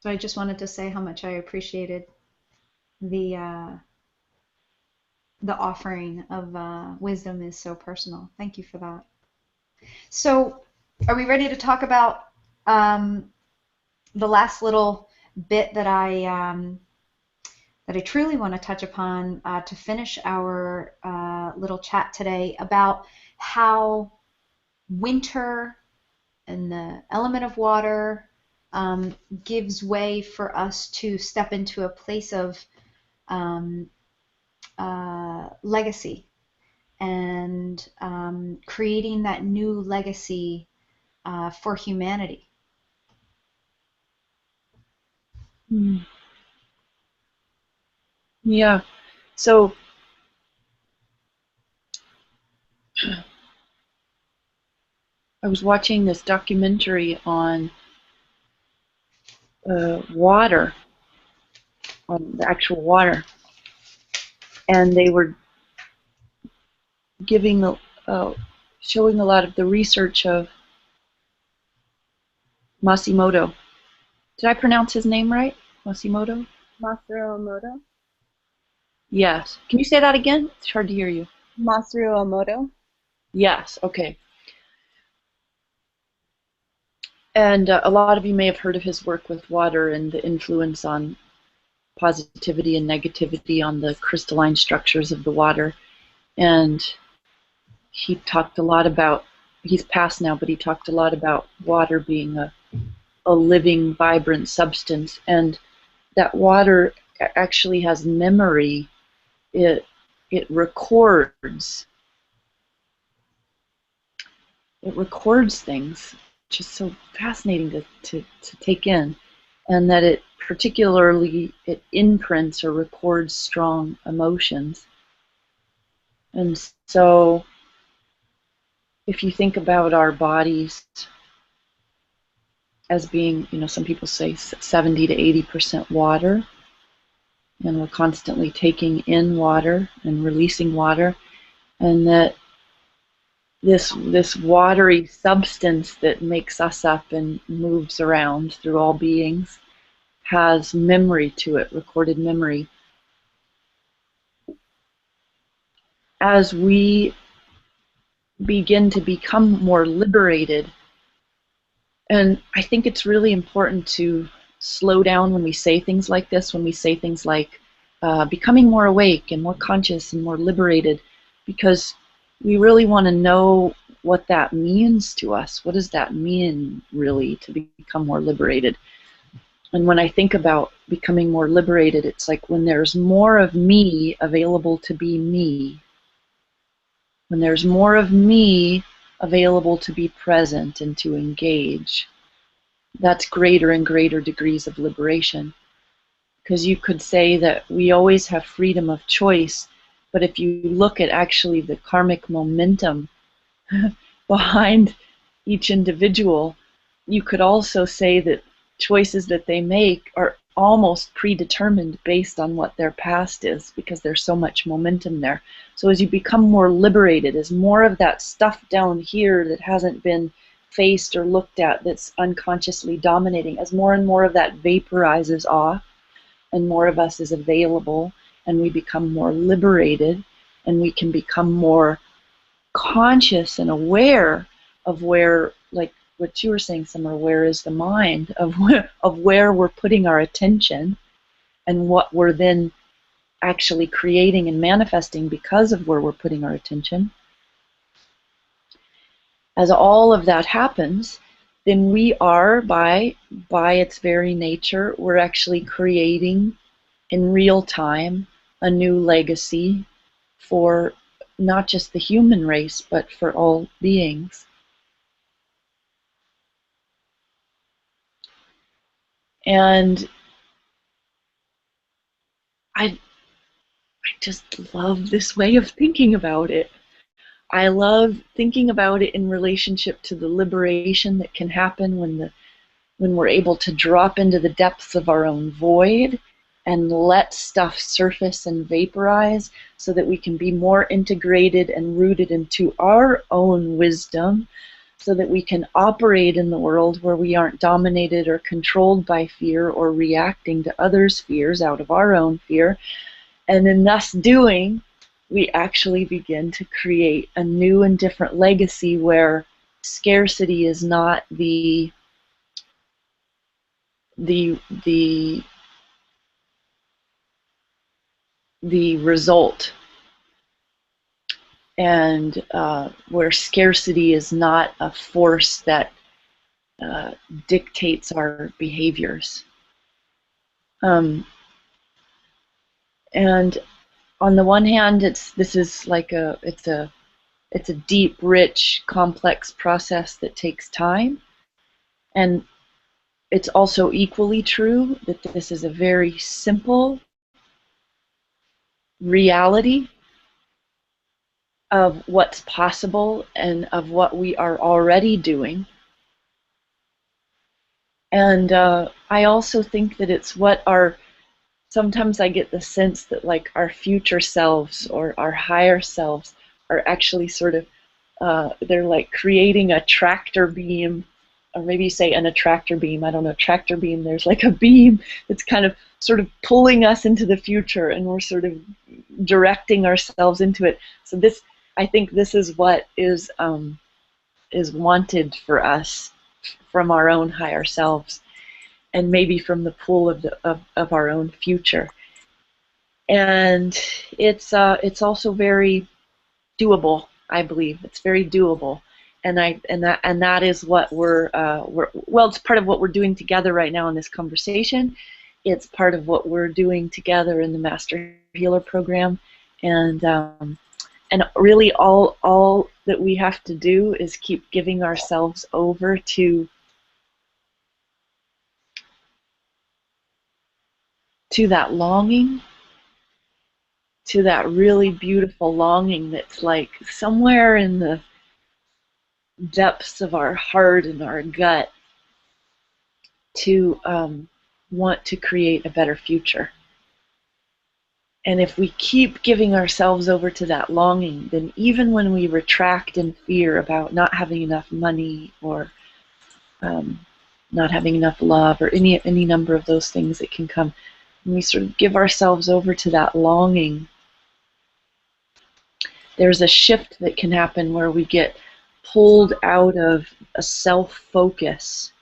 I just wanted to say how much I appreciated the offering of wisdom is so personal. Thank you for that. So, are we ready to talk about the last little bit that I truly want to touch upon to finish our little chat today about how winter and the element of water gives way for us to step into a place of legacy and creating that new legacy for humanity. Yeah. So I was watching this documentary on water, on the actual water, and they were giving showing a lot of the research of Masimoto. Did I pronounce his name right? Masimoto? Masaru Emoto? Yes. Can you say that again? It's hard to hear you. Masaru Emoto? Yes. Okay. And a lot of you may have heard of his work with water and the influence on positivity and negativity on the crystalline structures of the water. And he talked a lot about, he's passed now, but he talked a lot about water being a living, vibrant substance, and that water actually has memory. It records. It records things, which is so fascinating to take in, and that it particularly it imprints or records strong emotions. And so if you think about our bodies as being, some people say 70 to 80% water, and we're constantly taking in water and releasing water, and that this watery substance that makes us up and moves around through all beings has memory to it, recorded memory. As we begin to become more liberated, and I think it's really important to slow down when we say things like this, when we say things like becoming more awake and more conscious and more liberated, because we really want to know what that means to us. What does that mean, really, to become more liberated? And when I think about becoming more liberated, it's like when there's more of me available to be me, when there's more of me available to be present and to engage, that's greater and greater degrees of liberation. Because you could say that we always have freedom of choice, but if you look at actually the karmic momentum behind each individual, you could also say that choices that they make are almost predetermined based on what their past is, because there's so much momentum there. So as you become more liberated, as more of that stuff down here that hasn't been faced or looked at, that's unconsciously dominating, as more and more of that vaporizes off and more of us is available, and we become more liberated, and we can become more conscious and aware of where, like what you were saying, Summer, where is the mind, of where we're putting our attention and what we're then actually creating and manifesting because of where we're putting our attention. As all of that happens, then we are, by its very nature, we're actually creating in real time a new legacy for not just the human race, but for all beings. And I just love this way of thinking about it. I love thinking about it in relationship to the liberation that can happen when we're able to drop into the depths of our own void and let stuff surface and vaporize, so that we can be more integrated and rooted into our own wisdom, so that we can operate in the world where we aren't dominated or controlled by fear or reacting to others' fears out of our own fear. And in thus doing, we actually begin to create a new and different legacy where scarcity is not the result, and where scarcity is not a force that dictates our behaviors. And on the one hand, it's a deep, rich, complex process that takes time, and it's also equally true that this is a very simple reality of what's possible and of what we are already doing. And I also think that it's what sometimes I get the sense that like our future selves or our higher selves are actually sort of, they're like creating a tractor beam, or maybe you say an attractor beam, I don't know, tractor beam, there's like a beam that's kind of sort of pulling us into the future, and we're sort of directing ourselves into it. So this, I think this is what is wanted for us from our own higher selves, and maybe from the pool of our own future. And it's also very doable, I believe. It's very doable, and that is what we're well, it's part of what we're doing together right now in this conversation. It's part of what we're doing together in the Master Healer program, and really all that we have to do is keep giving ourselves over to that longing, to that really beautiful longing that's like somewhere in the depths of our heart and our gut, to want to create a better future. And if we keep giving ourselves over to that longing, then even when we retract in fear about not having enough money or not having enough love or any number of those things that can come, when we sort of give ourselves over to that longing, there's a shift that can happen where we get pulled out of a self-focus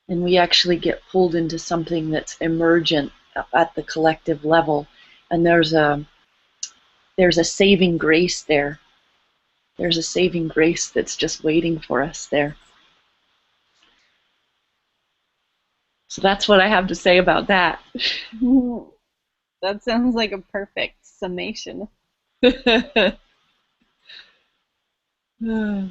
and we actually get pulled into something that's emergent at the collective level. And there's a saving grace there. There's a saving grace that's just waiting for us there. So that's what I have to say about that. That sounds like a perfect summation. Hmm.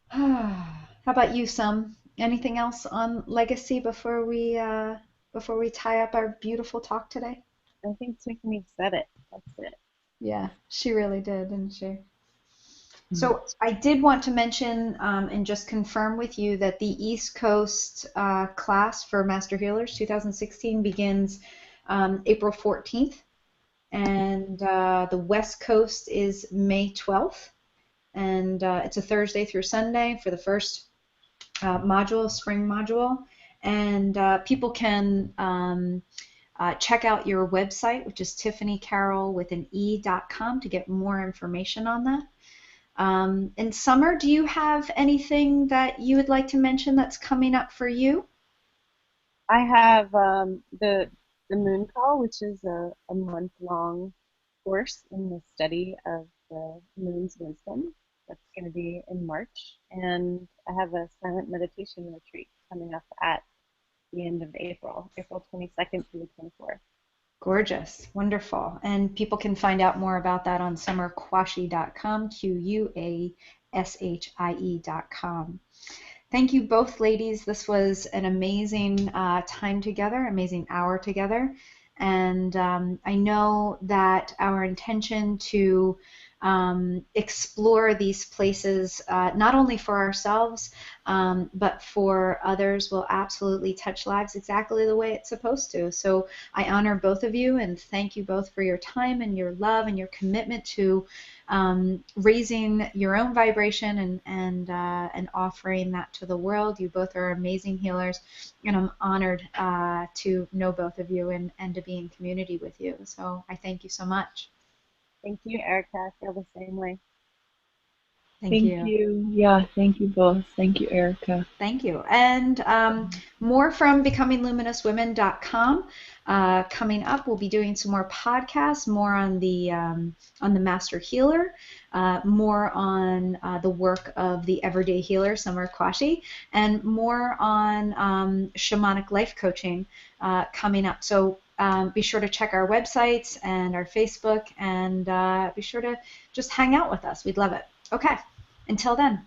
How about you, Sam? Anything else on legacy before we tie up our beautiful talk today? I think Tiffany said it. That's it. Yeah, she really did, didn't she? So I did want to mention and just confirm with you that the East Coast class for Master Healers 2016 begins April 14th, and the West Coast is May 12th, and it's a Thursday through Sunday for the first module, spring module, and people can check out your website, which is tiffanycarole with an e.com, to get more information on that. And Summer, do you have anything that you would like to mention that's coming up for you? I have the Moon Call, which is a month-long course in the study of the moon's wisdom. That's going to be in March. And I have a silent meditation retreat coming up at the end of April, April 22nd through the 24th. Gorgeous. Wonderful. And people can find out more about that on summerquashie.com, QUASHIE.com. Thank you both, ladies. This was an amazing time together, amazing hour together. And I know that our intention to explore these places, not only for ourselves, but for others, will absolutely touch lives exactly the way it's supposed to. So I honor both of you and thank you both for your time and your love and your commitment to raising your own vibration and offering that to the world. You both are amazing healers, and I'm honored to know both of you and to be in community with you. So I thank you so much. Thank you, Erika. I feel the same way. Thank you. Yeah, thank you both. Thank you, Erika. Thank you. And more from becomingluminouswomen.com. Coming up, we'll be doing some more podcasts, more on the Master Healer, more on the work of the Everyday Healer, Summer Quashie, and more on shamanic life coaching coming up. So be sure to check our websites and our Facebook, and be sure to just hang out with us. We'd love it. Okay. Until then.